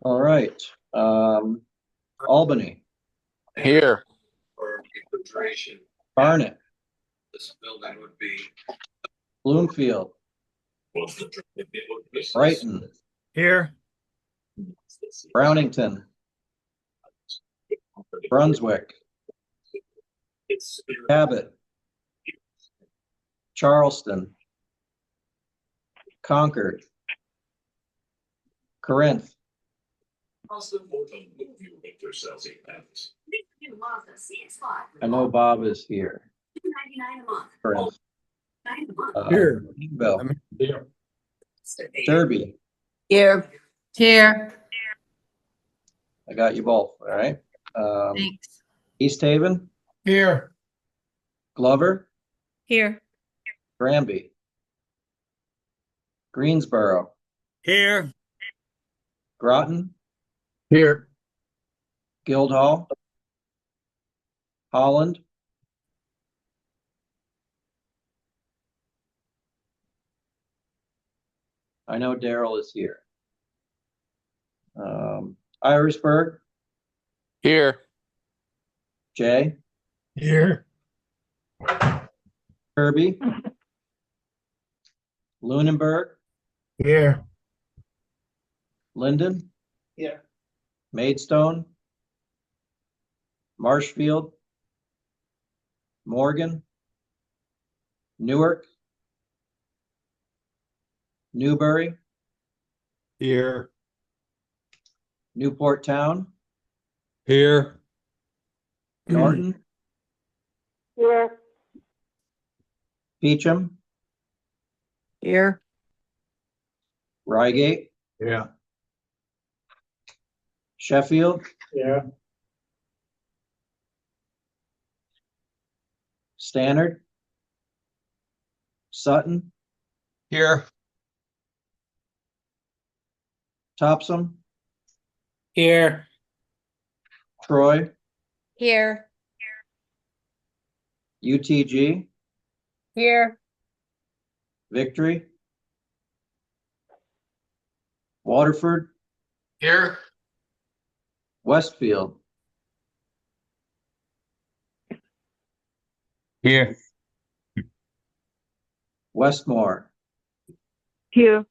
All right. Albany, Here. Barnet, This building would be. Bloomfield, Brighton, Here. Brownington, Brunswick, Cabot, Charleston, Concord, Corinth. I know Bob is here. Corinth. Here. Greenville, I'm here. Derby. Here. Here. I got you both. All right. Thanks. East Haven, Here. Glover, Here. Granby, Greensboro, Here. Groton, Here. Guildhall, Holland, I know Daryl is here. Irisburg, Here. Jay, Here. Kirby, Lunenburg, Here. Linden, Here. Maidstone, Marshfield, Morgan, Newark, Newbury, Here. Newport Town, Here. Norton, Here. Peacham, Here. Reigate, Yeah. Sheffield, Yeah. Stannard, Sutton, Here. Topsom, Here. Troy, Here. UTG, Here. Victory, Waterford, Here. Westfield, Here. Westmore, Here.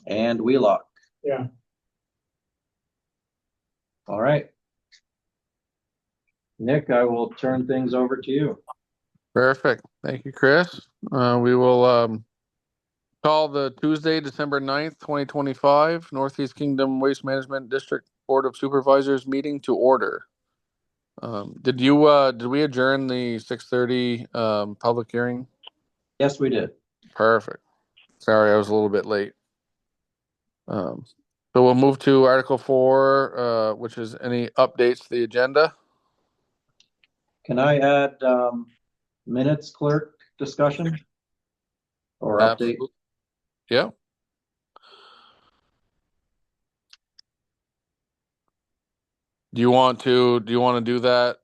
and Wheelock. Yeah. All right. Nick, I will turn things over to you. Perfect. Thank you, Chris. We will call the Tuesday, December 9th, 2025 Northeast Kingdom Waste Management District Board of Supervisors meeting to order. Did we adjourn the 6:30 public hearing? Yes, we did. Perfect. Sorry, I was a little bit late. So we'll move to Article 4, which is any updates to the agenda. Can I add minutes clerk discussion or update? Absolutely. Yeah. Do you want to do that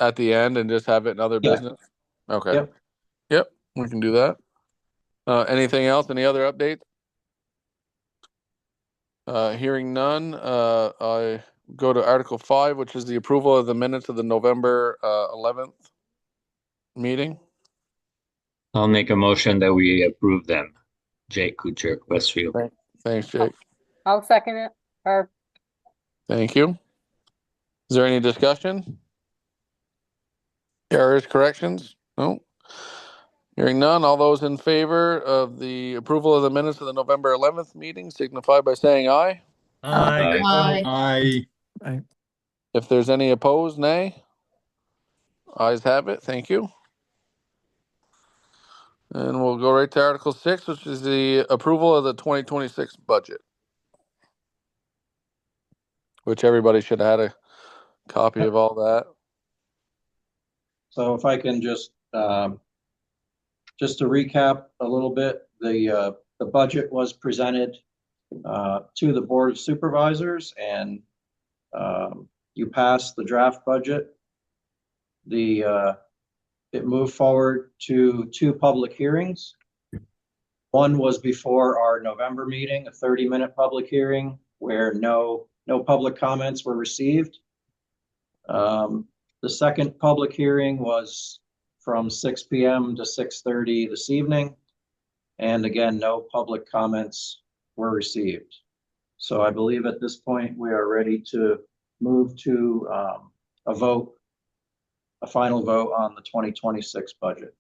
at the end and just have it in other business? Okay. Yep. Yep, we can do that. Anything else? Any other updates? Hearing none, I go to Article 5, which is the approval of the minutes of the November 11th meeting. I'll make a motion that we approve them. Jake Kuchar, Westfield. Thanks, Jake. I'll second it. Or Thank you. Is there any discussion? Errors, corrections? No. Hearing none, all those in favor of the approval of the minutes of the November 11th meeting signify by saying aye. Aye. Aye. If there's any opposed, nay. Ayes have it. Thank you. And we'll go right to Article 6, which is the approval of the 2026 budget, which everybody should have had a copy of all that. So if I can just to recap a little bit, the budget was presented to the Board of Supervisors, and you passed the draft budget. It moved forward to 2 public hearings. One was before our November meeting, a 30-minute public hearing, where no public comments were received. The second public hearing was from 6 p.m. to 6:30 this evening. And again, no public comments were received. So I believe at this point, we are ready to move to a final vote on the 2026 budget.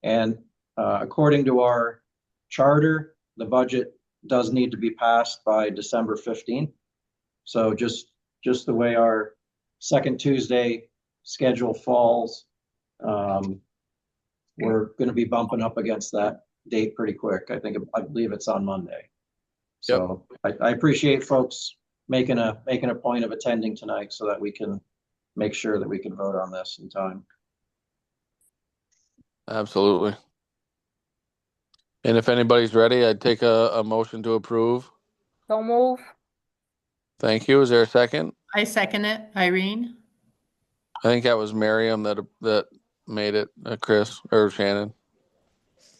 And according to our charter, the budget does need to be passed by December 15th. So just the way our second Tuesday schedule falls, we're going to be bumping up against that date pretty quick. I believe it's on Monday. So I appreciate folks making a point of attending tonight so that we can make sure that we can vote on this in time. Absolutely. And if anybody's ready, I'd take a motion to approve. So move. Thank you. Is there a second? I second it, Irene. I think that was Miriam that made it, Chris or Shannon.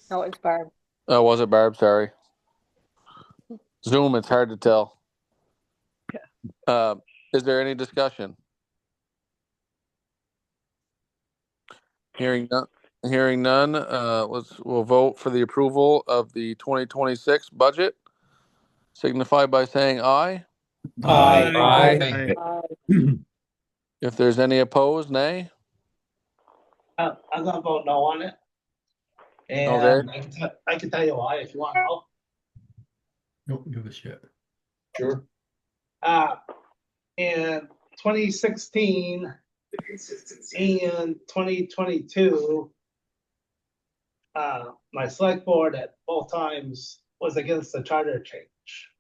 No, it's Barb. Oh, was it Barb? Sorry. Zoom, it's hard to tell. Is there any discussion? Hearing none, we'll vote for the approval of the 2026 budget. Signify by saying aye. Aye. If there's any opposed, nay. I'm gonna vote no on it. And Okay. I can tell you why if you want to know. Don't give a shit. Sure. In 2016 and 2022, my select board at both times was against the charter change.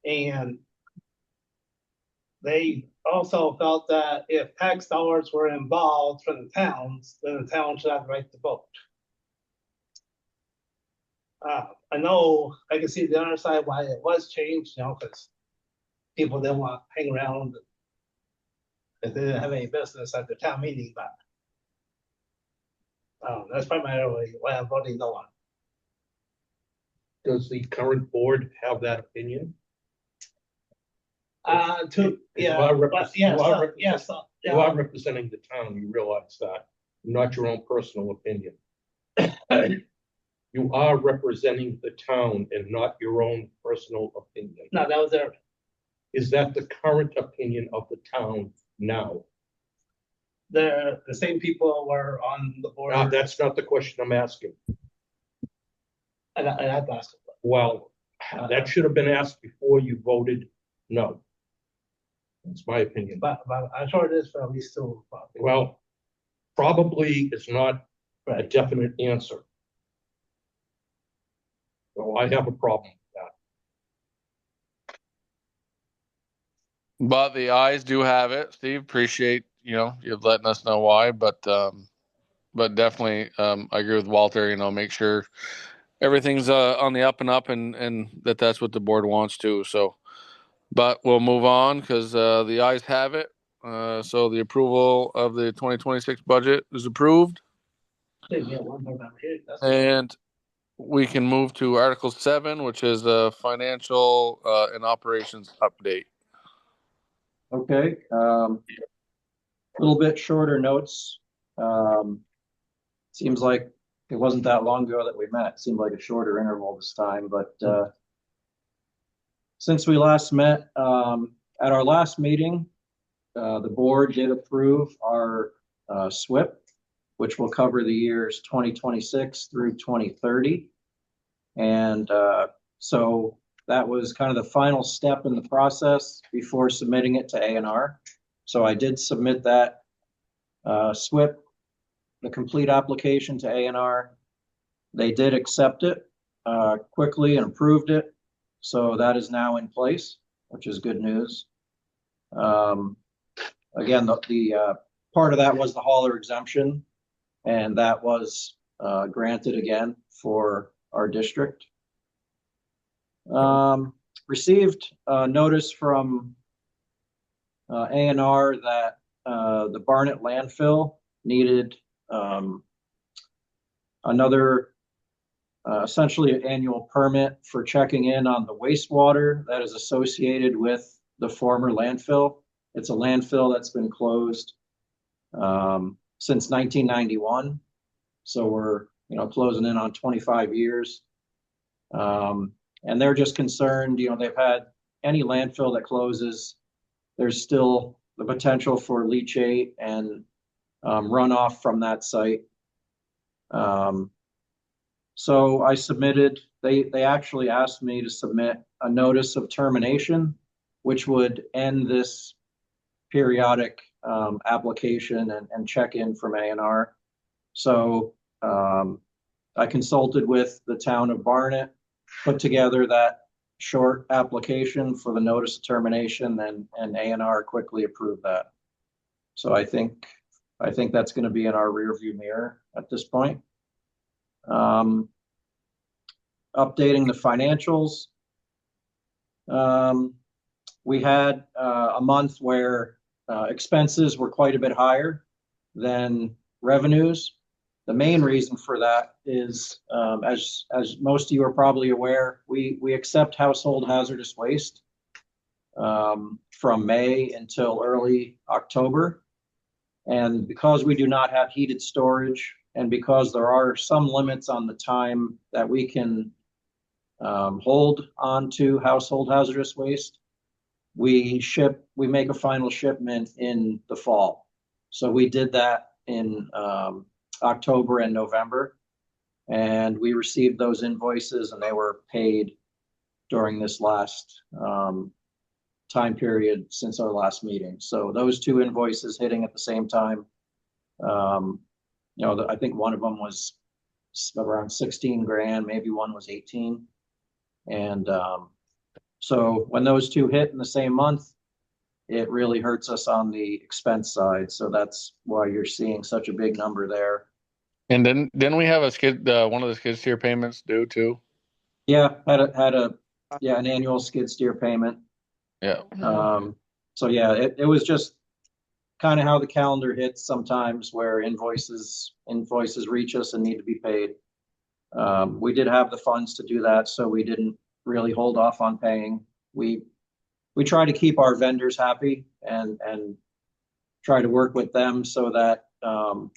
And they also felt that if tax dollars were involved from the towns, then the town should have the right to vote. I know I can see the other side why it was changed, because people didn't want to hang around if they didn't have any business at the town meeting, but that's primarily why I'm voting no on. Does the current board have that opinion? Yes, You are representing the town, you realize that, not your own personal opinion. You are representing the town and not your own personal opinion. no, that was their, Is that the current opinion of the town now? the same people were on the board. That's not the question I'm asking. I had to ask them. Well, that should have been asked before you voted no. That's my opinion. But I'm sure it is for at least two. Well, probably is not a definite answer. So I have a problem with that. But the ayes do have it. Steve, appreciate you letting us know why. But definitely, I agree with Walter. Make sure everything's on the up and up, and that's what the board wants to. So, but we'll move on because the ayes have it. So the approval of the 2026 budget is approved, and we can move to Article 7, which is a financial and operations update. Okay, a little bit shorter notes. Seems like it wasn't that long ago that we met. It seemed like a shorter interval this time, but since we last met, at our last meeting, the board did approve our SWIP, which will cover the years 2026 through 2030. And so that was kind of the final step in the process before submitting it to A&R. So I did submit that SWIP, the complete application to A&R. They did accept it quickly and approved it. So that is now in place, which is good news. Again, the part of that was the hauler exemption, and that was granted again for our district. Received a notice from A&R that the Barnett landfill needed another essentially an annual permit for checking in on the wastewater that is associated with the former landfill. It's a landfill that's been closed since 1991. So we're, closing in on 25 years. And they're just concerned, they've had any landfill that closes, there's still the potential for leachate and runoff from that site. So I submitted, they actually asked me to submit a notice of termination, which would end this periodic application and check-in from A&R. So I consulted with the town of Barnet, put together that short application for the notice of termination, and A&R quickly approved that. So I think that's going to be in our rearview mirror at this point. Updating the financials. We had a month where expenses were quite a bit higher than revenues. The main reason for that is, as most of you are probably aware, we accept household hazardous waste from May until early October. And because we do not have heated storage, and because there are some limits on the time that we can hold on to household hazardous waste, we make a final shipment in the fall. So we did that in October and November, and we received those invoices, and they were paid during this last time period since our last meeting. So those two invoices hitting at the same time. I think one of them was around 16 grand, maybe one was 18. And so when those two hit in the same month, it really hurts us on the expense side. So that's why you're seeing such a big number there. And didn't we have one of the skid steer payments due too? Yeah, had an annual skid steer payment. Yeah. So yeah, it was just kind of how the calendar hits sometimes, where invoices reach us and need to be paid. We did have the funds to do that, so we didn't really hold off on paying. We try to keep our vendors happy and try to work with them so that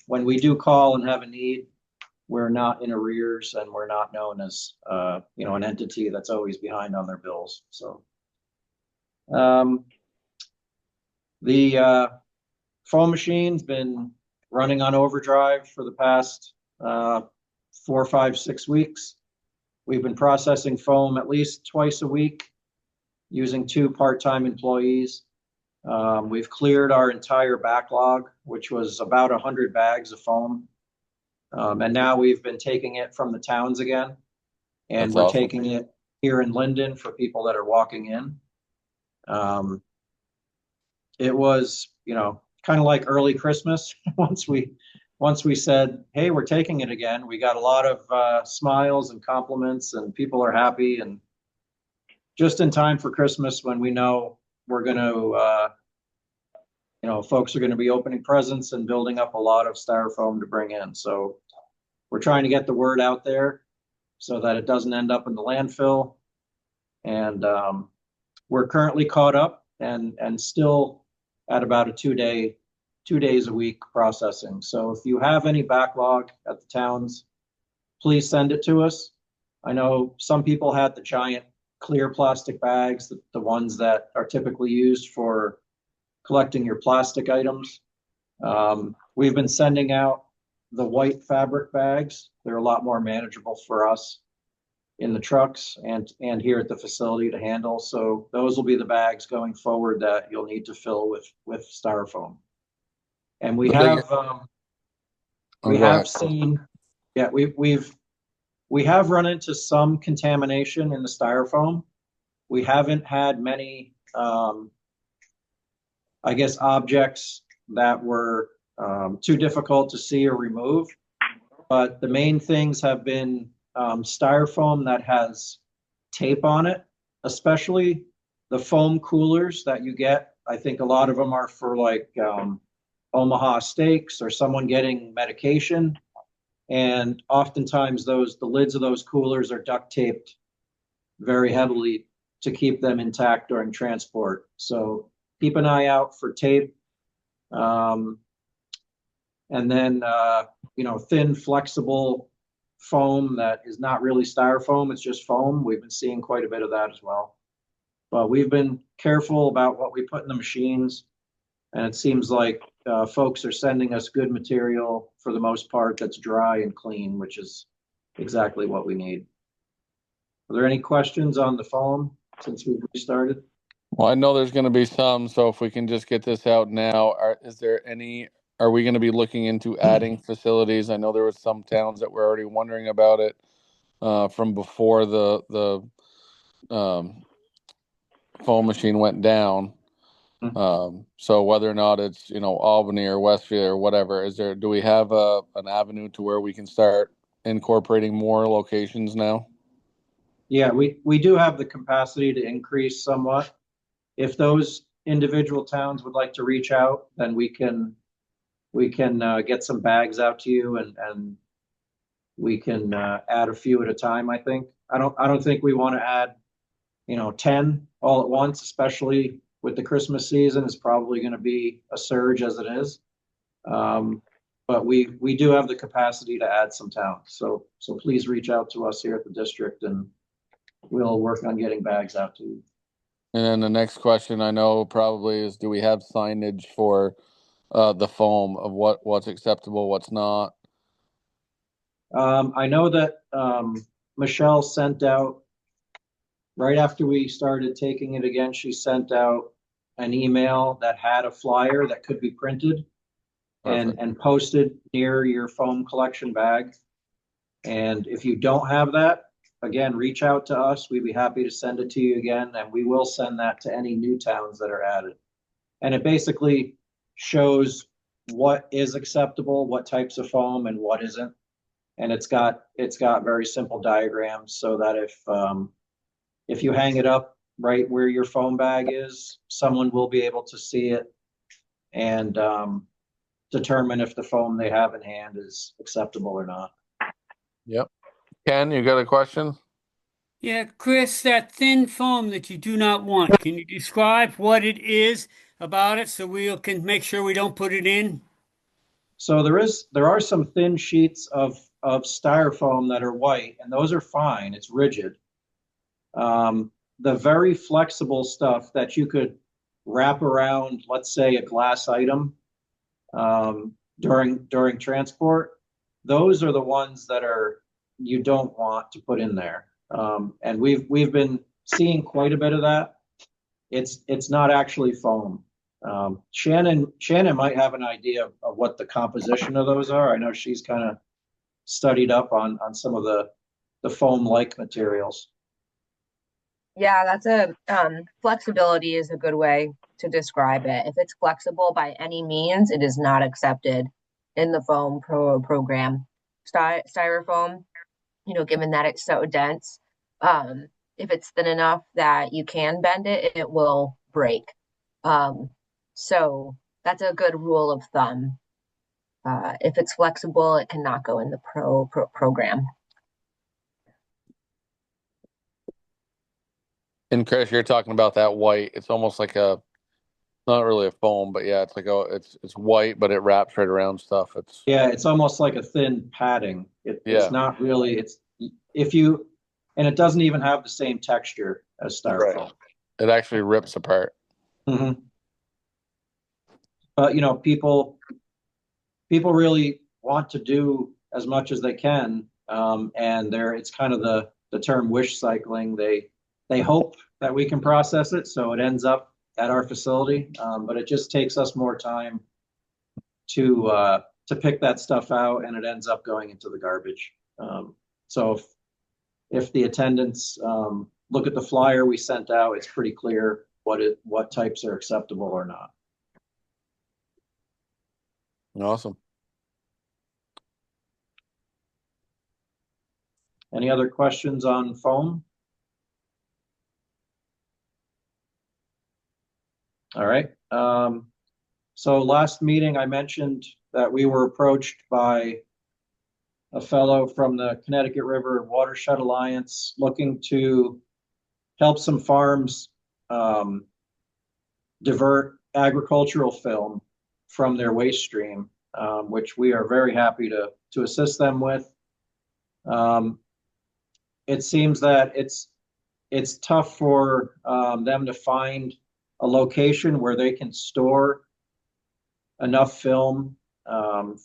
when we do call and have a need, we're not in arrears and we're not known as an entity that's always behind on their bills. So the foam machine's been running on overdrive for the past 4, 5, 6 weeks. We've been processing foam at least twice a week using 2 part-time employees. We've cleared our entire backlog, which was about 100 bags of foam. And now we've been taking it from the towns again. And That's we're awesome. taking it here in Linden for people that are walking in. It was, kind of like early Christmas. Once we said, hey, we're taking it again, we got a lot of smiles and compliments, and people are happy. And just in time for Christmas, when we know we're going to, folks are going to be opening presents and building up a lot of styrofoam to bring in. So we're trying to get the word out there so that it doesn't end up in the landfill. And we're currently caught up and still at about a 2 days a week processing. So if you have any backlog at the towns, please send it to us. I know some people had the giant clear plastic bags, the ones that are typically used for collecting your plastic items. We've been sending out the white fabric bags. They're a lot more manageable for us in the trucks and here at the facility to handle. So those will be the bags going forward that you'll need to fill with styrofoam. And we have seen, we have run into some contamination in the styrofoam. We haven't had many, objects that were too difficult to see or remove. But the main things have been styrofoam that has tape on it, especially the foam coolers that you get. I think a lot of them are for like Omaha steaks or someone getting medication. And oftentimes the lids of those coolers are duct taped very heavily to keep them intact during transport. So keep an eye out for tape. And then, thin, flexible foam that is not really styrofoam, it's just foam. We've been seeing quite a bit of that as well. But we've been careful about what we put in the machines. And it seems like folks are sending us good material for the most part that's dry and clean, which is exactly what we need. Are there any questions on the foam since we've restarted? Well, I know there's going to be some, so if we can just get this out now, are we going to be looking into adding facilities? I know there was some towns that were already wondering about it from before the foam machine went down. So whether or not it's, Albany or Westfield or whatever, do we have an avenue to where we can start incorporating more locations now? Yeah, we do have the capacity to increase somewhat. If those individual towns would like to reach out, then we can get some bags out to you and we can add a few at a time, I think. I don't think we want to add, 10 all at once, especially with the Christmas season. It's probably going to be a surge as it is. But we do have the capacity to add some towns. So please reach out to us here at the district and we'll work on getting bags out to you. And then the next question I know probably is, do we have signage for the foam of what's acceptable, what's not? I know that Michelle sent out, right after we started taking it again, she sent out an email that had a flyer that could be printed and posted near your foam collection bag. And if you don't have that, again, reach out to us. We'd be happy to send it to you again, and we will send that to any new towns that are added. And it basically shows what is acceptable, what types of foam and what isn't. And it's got very simple diagrams so that if you hang it up right where your foam bag is, someone will be able to see it and determine if the foam they have in hand is acceptable or not. Yep. Ken, you got a question? Yeah, Chris, that thin foam that you do not want, can you describe what it is about it so we can make sure we don't put it in? So there are some thin sheets of styrofoam that are white, and those are fine. It's rigid. The very flexible stuff that you could wrap around, let's say, a glass item during transport, those are the ones that you don't want to put in there. And we've been seeing quite a bit of that. It's not actually foam. Shannon might have an idea of what the composition of those are. I know she's kind of studied up on some of the foam-like materials. Yeah, that's flexibility is a good way to describe it. If it's flexible by any means, it is not accepted in the foam program. Styrofoam, given that it's so dense, if it's thin enough that you can bend it, it will break. So that's a good rule of thumb. If it's flexible, it cannot go in the program. And Chris, you're talking about that white. It's almost like not really a foam, but yeah, it's like it's white, but it wraps right around stuff. It's almost like a thin padding. It's not really. And it doesn't even have the same texture as styrofoam. Right. It actually rips apart. Mm-hmm. But people really want to do as much as they can, and it's kind of the term wish cycling. They hope that we can process it, so it ends up at our facility, but it just takes us more time to pick that stuff out, and it ends up going into the garbage. So if the attendants look at the flyer we sent out, it's pretty clear what types are acceptable or not. Awesome. Any other questions on foam? All right. So last meeting, I mentioned that we were approached by a fellow from the Connecticut River Watershed Alliance looking to help some farms divert agricultural film from their waste stream, which we are very happy to assist them with. It seems that it's tough for them to find a location where they can store enough film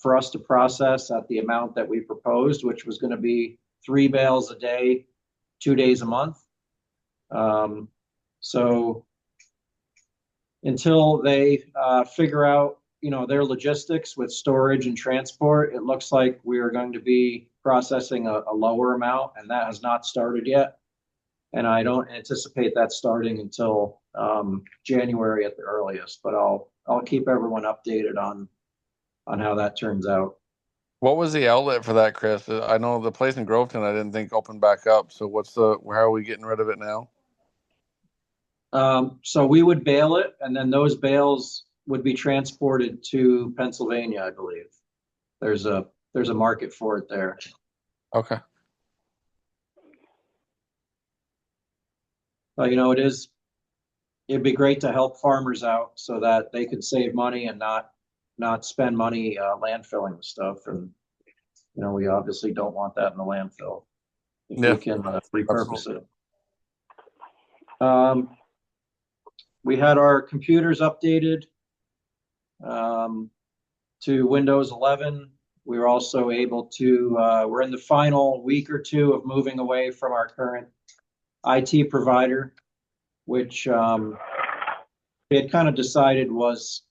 for us to process at the amount that we proposed, which was going to be 3 bales a day, 2 days a month. So until they figure out, their logistics with storage and transport, it looks like we are going to be processing a lower amount, and that has not started yet. And I don't anticipate that starting until January at the earliest, but I'll keep everyone updated on how that turns out. What was the outlet for that, Chris? I know the place in Groveton I didn't think opened back up. So how are we getting rid of it now? So we would bale it, and then those bales would be transported to Pennsylvania, I believe. There's a market for it there. Okay. But it'd be great to help farmers out so that they could save money and not spend money landfilling stuff. And we obviously don't want that in the landfill if we can repurpose it. We had our computers updated to Windows 11. We were also able to, we're in the final week or two of moving away from our current IT provider, which we had kind of decided was,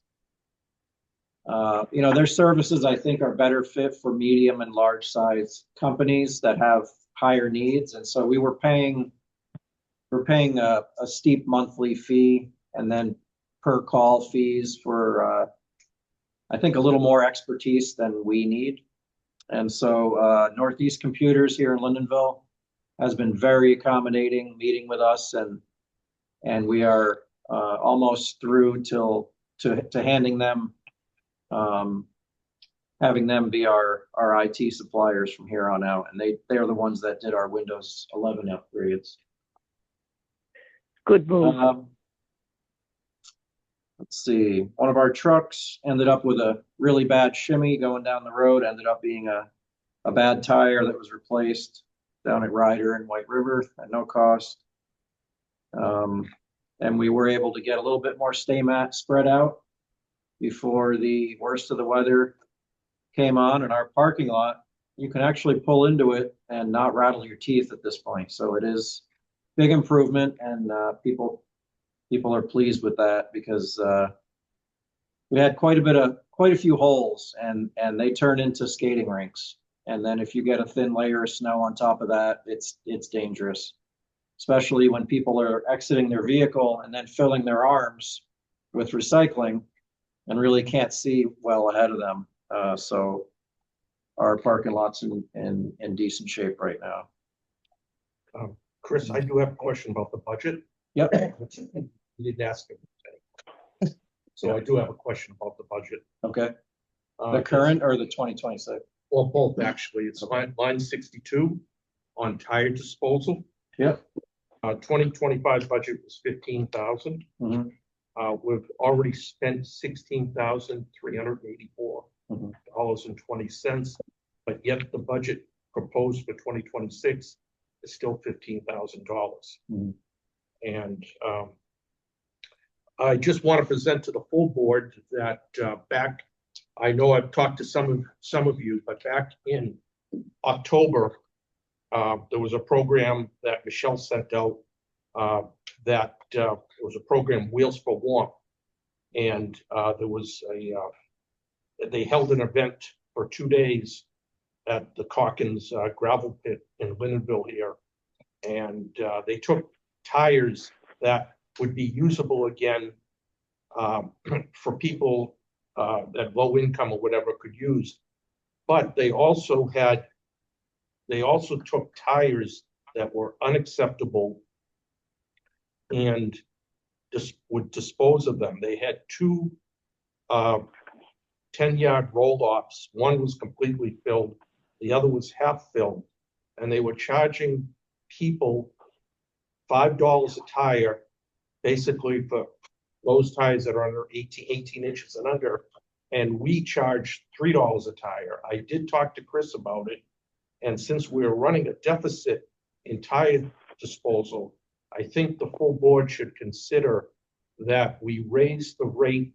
their services, I think, are better fit for medium and large size companies that have higher needs. And so we're paying a steep monthly fee and then per call fees for, I think, a little more expertise than we need. And so Northeast Computers here in Lindenville has been very accommodating, meeting with us, and we are almost through to handing them, having them be our IT suppliers from here on out. And they are the ones that did our Windows 11 upgrades. Good move. Let's see. One of our trucks ended up with a really bad shimmy going down the road, ended up being a bad tire that was replaced down at Ryder and White River at no cost. And we were able to get a little bit more stay mat spread out before the worst of the weather came on. In our parking lot, you can actually pull into it and not rattle your teeth at this point. So it is big improvement, and people are pleased with that because we had quite a few holes, and they turn into skating rinks. And then if you get a thin layer of snow on top of that, it's dangerous, especially when people are exiting their vehicle and then filling their arms with recycling and really can't see well ahead of them. So our parking lot's in decent shape right now. Chris, I do have a question about the budget. Yep. You didn't ask me. So I do have a question about the budget. Okay. The current or the 2026? Well, both actually. It's line 62 on tire disposal. Yep. 2025 budget was 15,000. Mm-hmm. We've already spent $16,384 and 20 cents, but yet the budget proposed for 2026 is still $15,000. Mm-hmm. And I just want to present to the full board that back, I know I've talked to some of you, but back in October, there was a program that Michelle sent out that was a program, Wheels for Warmth. And there was they held an event for 2 days at the Calkins gravel pit in Lindenville here. And they took tires that would be usable again for people at low income or whatever could use. But they also took tires that were unacceptable and just would dispose of them. They had 2 10-yard roll-offs. One was completely filled the other was half filled, and they were charging people $5 a tire, basically for those tires that are under 18 inches and under, and we charge $3 a tire. I did talk to Chris about it, and since we're running a deficit in tire disposal, I think the full board should consider that we raise the rate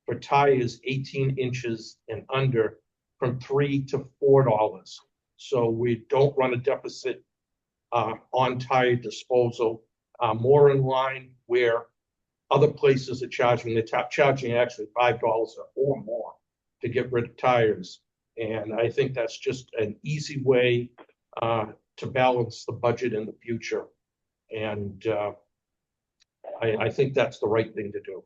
for tires 18 inches and under from $3 to $4. So we don't run a deficit on tire disposal, more in line where other places are charging. They're charging actually $5 or more to get rid of tires. And I think that's just an easy way to balance the budget in the future. And I think that's the right thing to do.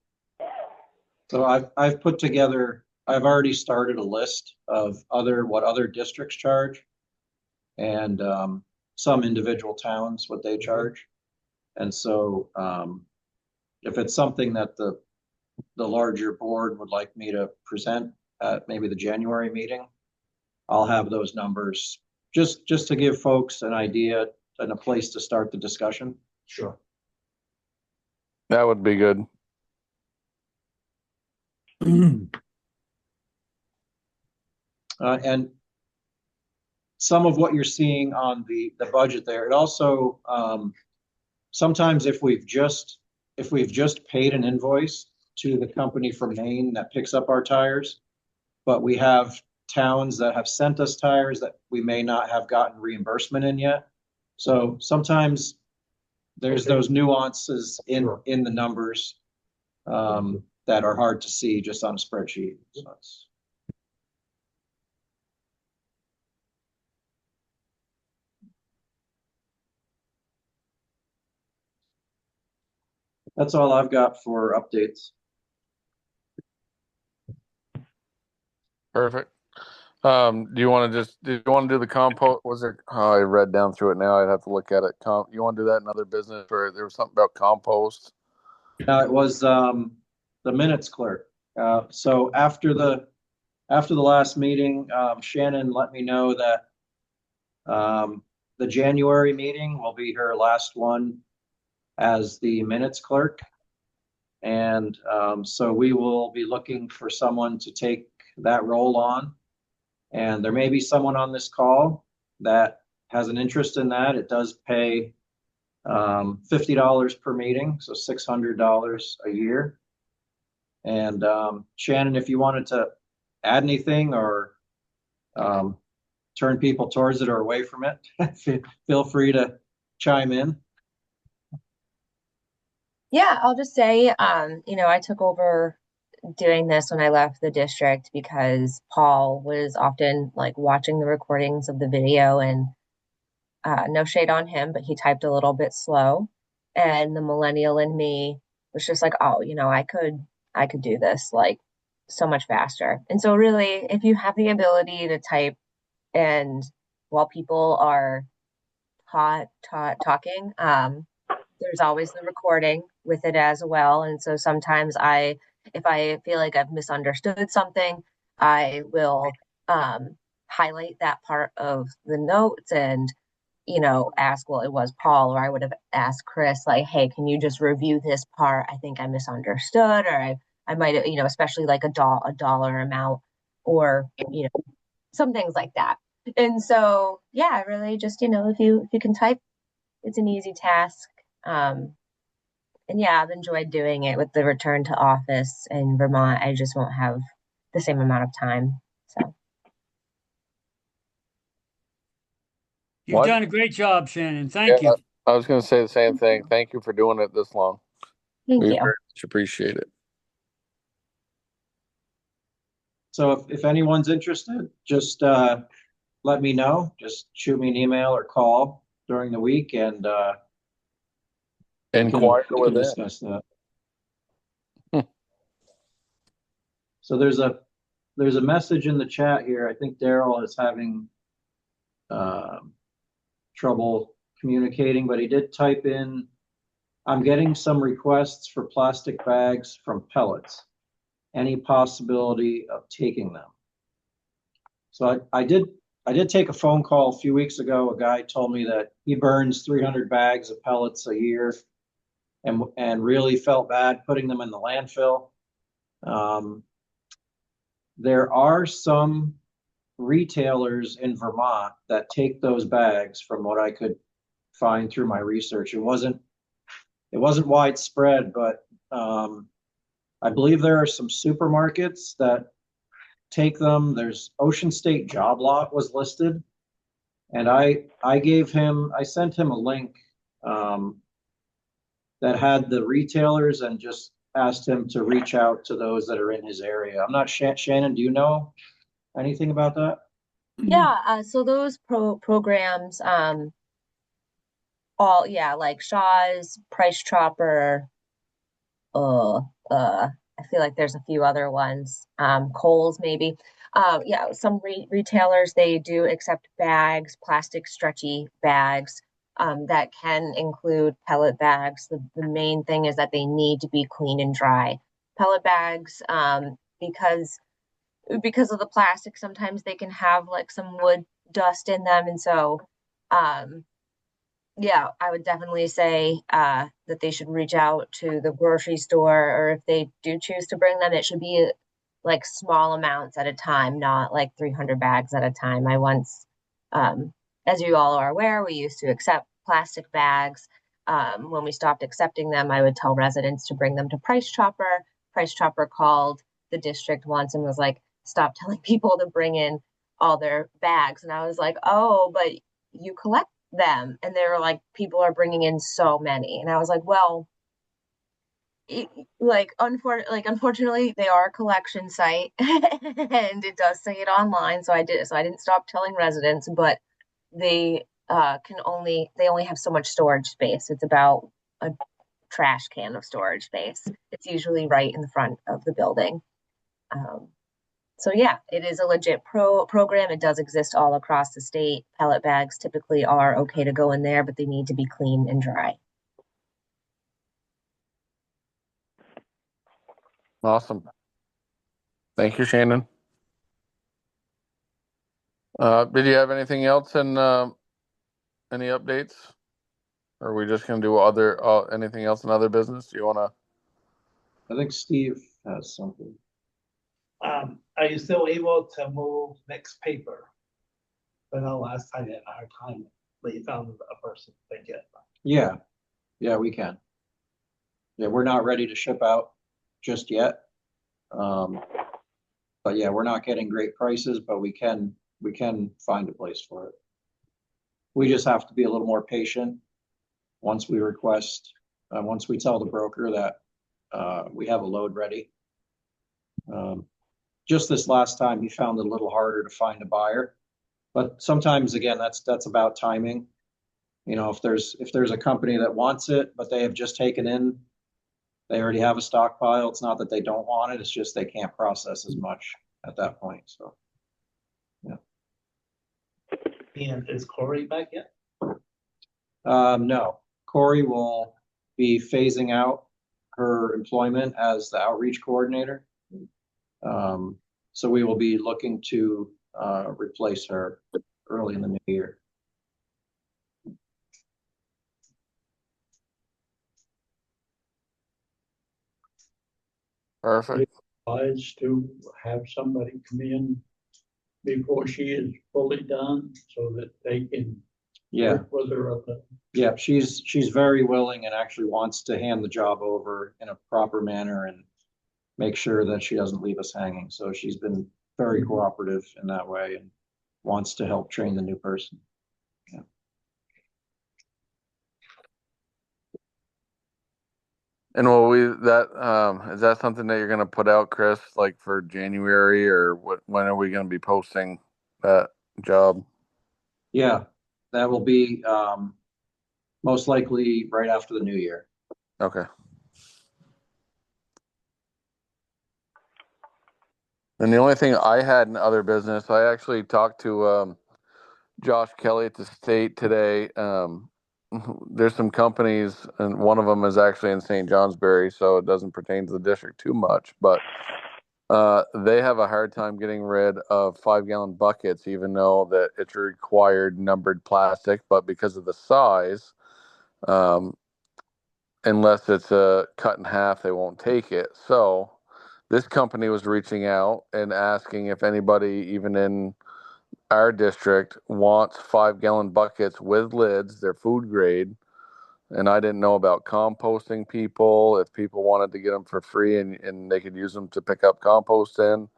So I've put together, I've already started a list of what other districts charge, and some individual towns, what they charge. And so if it's something that the larger board would like me to present at maybe the January meeting, I'll have those numbers just to give folks an idea and a place to start the discussion. Sure. That would be good. And some of what you're seeing on the budget there, it also sometimes if we've just paid an invoice to the company from Maine that picks up our tires, but we have towns that have sent us tires that we may not have gotten reimbursement in yet. So sometimes there's those nuances in the numbers that are hard to see just on a spreadsheet. So that's all I've got for updates. Perfect. Do you want to do the compost? Was there? Oh, I read down through it now. I'd have to look at it. You want to do that in other business, or there was something about compost? It was the minutes clerk. So after the last meeting, Shannon let me know that the January meeting will be her last one as the minutes clerk. And so we will be looking for someone to take that role on. And there may be someone on this call that has an interest in that. It does pay $50 per meeting, so $600 a year. And Shannon, if you wanted to add anything or turn people towards it or away from it, feel free to chime in. Yeah, I'll just say, I took over doing this when I left the district because Paul was often like watching the recordings of the video, and no shade on him, but he typed a little bit slow. And the millennial in me was just like, oh, I could do this like so much faster. And so really, if you have the ability to type, and while people are talking, there's always the recording with it as well. And so sometimes if I feel like I've misunderstood something, I will highlight that part of the notes and, ask, well, it was Paul, or I would have asked Chris, like, hey, can you just review this part? I think I misunderstood, or I might have, especially like a dollar amount, or, some things like that. And so, yeah, really just, if you can type, it's an easy task. And yeah, I've enjoyed doing it. With the return to office in Vermont, I just won't have the same amount of time. So You've done a great job, Shannon. Thank you. I was going to say the same thing. Thank you for doing it this long. Thank you. Very much appreciate it. So if anyone's interested, just let me know. Just shoot me an email or call during the week, and inquire we can with it. discuss that. So there's a message in the chat here. I think Daryl is having trouble communicating, but he did type in, I'm getting some requests for plastic bags from pellets. Any possibility of taking them? So I did I did take a phone call a few weeks ago. A guy told me that he burns 300 bags of pellets a year and really felt bad putting them in the landfill. There are some retailers in Vermont that take those bags, from what I could find through my research. It wasn't widespread, but I believe there are some supermarkets that take them. There's Ocean State Job Lot was listed, and I sent him a link that had the retailers and just asked him to reach out to those that are in his area. I'm not Shannon, do you know anything about that? Yeah, so those programs, like Shaw's, Price Chopper, I feel like there's a few other ones, Kohl's maybe. Yeah, some retailers, they do accept bags, plastic stretchy bags, that can include pellet bags. The main thing is that they need to be clean and dry. Pellet bags, because of the plastic, sometimes they can have like some wood dust in them. And so, yeah, I would definitely say that they should reach out to the grocery store, or if they do choose to bring them, it should be like small amounts at a time, not like 300 bags at a time. I once, as you all are aware, we used to accept plastic bags. When we stopped accepting them, I would tell residents to bring them to Price Chopper. Price Chopper called the district once and was like, stop telling people to bring in all their bags. And I was like, oh, but you collect them. And they were like, people are bringing in so many. And I was like, well, unfortunately, they are a collection site and it does say it online. So I didn't stop telling residents, but they only have so much storage space. It's about a trash can of storage space. It's usually right in the front of the building. So yeah, it is a legit program. It does exist all across the state. Pellet bags typically are okay to go in there, but they need to be clean and dry. Awesome. Thank you, Shannon. Did you have anything else in any updates? Or are we just going to do anything else in other business? Do you want to? I think Steve has something. Are you still able to move next paper? I know last time you had a hard time, but you found a person to get. Yeah, we can. Yeah, we're not ready to ship out just yet. But yeah, we're not getting great prices, but we can find a place for it. We just have to be a little more patient once we tell the broker that we have a load ready. Just this last time, he found it a little harder to find a buyer, but sometimes again, that's about timing. You know, if there's a company that wants it, but they have just taken in, they already have a stockpile. It's not that they don't want it. It's just they can't process as much at that point. So, yeah. And is Corey back yet? No, Corey will be phasing out her employment as the outreach coordinator. So we will be looking to replace her early in the new year. Perfect. Advised to have somebody come in before she is fully done so that they can work with her on the. Yeah, she's very willing and actually wants to hand the job over in a proper manner and make sure that she doesn't leave us hanging. So she's been very cooperative in that way and wants to help train the new person. Yeah. And is that something that you're going to put out, Chris, like for January, or when are we going to be posting that job? Yeah, that will be most likely right after the new year. Okay. And the only thing I had in other business, I actually talked to Josh Kelly at the state today. There's some companies, and one of them is actually in St. Johnsbury, so it doesn't pertain to the district too much, but They have a hard time getting rid of 5-gallon buckets, even though that it's required numbered plastic. But because of the size, unless it's cut in half, they won't take it. So this company was reaching out and asking if anybody, even in our district, wants 5-gallon buckets with lids. They're food grade. And I didn't know about composting people, if people wanted to get them for free and they could use them to pick up compost in.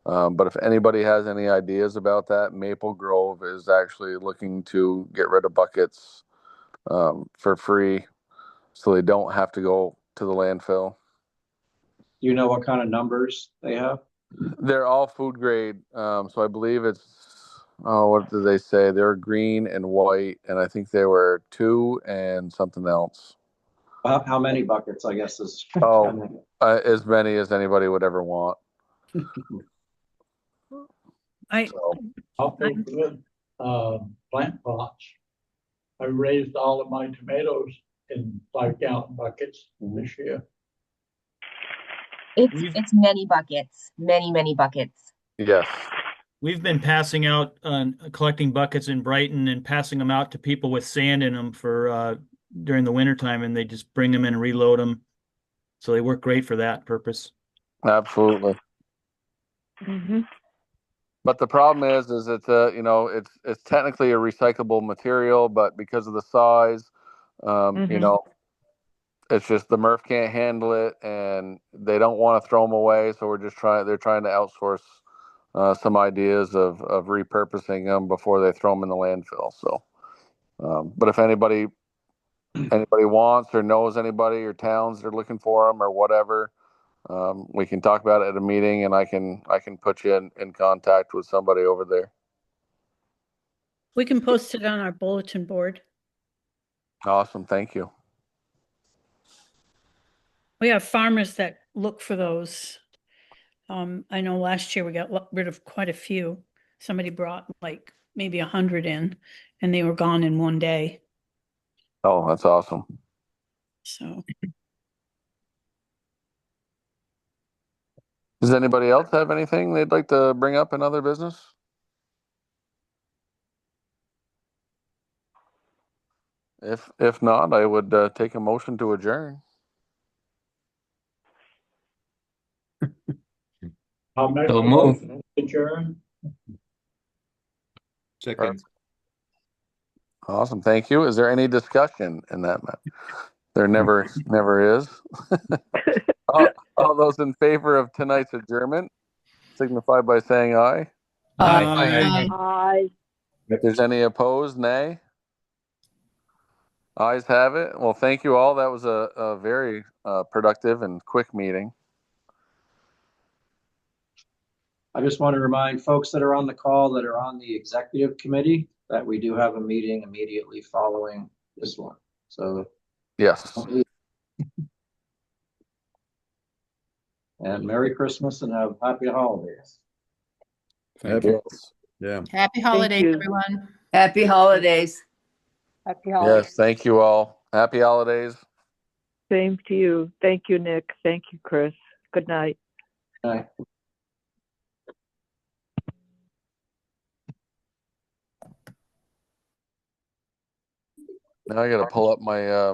But if anybody has any ideas about that, Maple Grove is actually looking to get rid of buckets for free so they don't have to go to the landfill. Do you know what kind of numbers they have? They're all food grade. So I believe it's, what did they say? They're green and white, and I think they were 2 and something else. How many buckets, I guess, is? As many as anybody would ever want. I'll pay for plant pots. I raised all of my tomatoes in 5-gallon buckets this year. It's many buckets, many buckets. Yes. We've been passing out, collecting buckets in Brighton and passing them out to people with sand in them for during the wintertime, and they just bring them in and reload them. So they work great for that purpose. Absolutely. But the problem is it's it's technically a recyclable material, but because of the size, it's just the MRF can't handle it, and they don't want to throw them away. So they're trying to outsource some ideas of repurposing them before they throw them in the landfill. So, but if anybody wants or knows anybody or towns that are looking for them or whatever, we can talk about it at a meeting, and I can put you in contact with somebody over there. We can post it on our bulletin board. Awesome. Thank you. We have farmers that look for those. I know last year we got rid of quite a few. Somebody brought like maybe 100 in, and they were gone in one day. Oh, that's awesome. So. Does anybody else have anything they'd like to bring up in other business? If not, I would take a motion to adjourn. I'll make So a move. motion to adjourn. Second. Awesome. Thank you. Is there any discussion in that matter? There never is. All those in favor of tonight's adjournment signify by saying aye. Aye. If there's any opposed, nay. Ayes have it. Well, thank you all. That was a very productive and quick meeting. I just want to remind folks that are on the call that are on the executive committee that we do have a meeting immediately following this one. So yes. And Merry Christmas and have happy holidays. Thank you. Yeah. Happy holidays, you. everyone. Happy holidays. Happy holidays. Yes. Thank you all. Happy holidays. Same to you. Thank you, Nick. Thank you, Chris. Good night. Bye. Now I got to pull up my